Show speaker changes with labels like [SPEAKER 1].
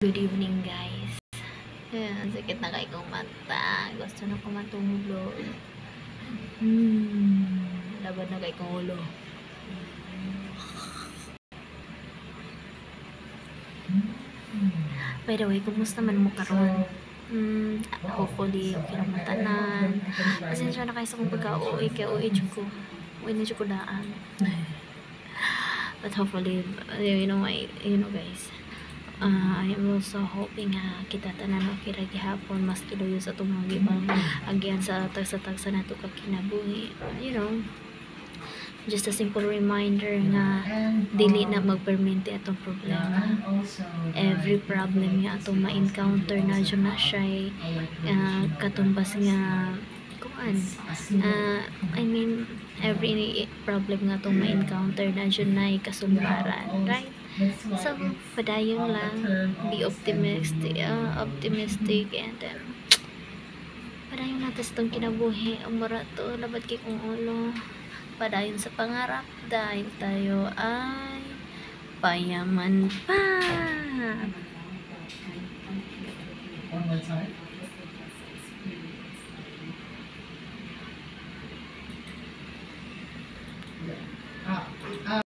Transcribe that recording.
[SPEAKER 1] Good evening, guys. Ayan, sakit na kayo kong mata. Gusto na ko matulog. Laban na kayo kong ulo. By the way, kumusta man mo karon? Hopefully, okay lang matanan. Pasensya na kayo sa kong pagka-uwi. Kaya uwi ko. Uwi na ko daan. But hopefully, you know guys. I am also hoping kita tanan okay ra gihapon mas kiluyo sa itong mga ibang agyan sa tagsa na ito kakinabuhi. You know, just a simple reminder nga dili na magpermente atong problema. Every problem nga atong ma-encounter na dyan na siya katumbas nga kuan. I mean, every problem nga itong ma-encounter na dyan na kasulbaran, right? So, padayon lang, be optimistic and padayon natin sa itong kinabuhi. Umara to, labat kay kong ulo. Padayon sa pangarap dahil tayo ay payaman pa.
[SPEAKER 2] One more time.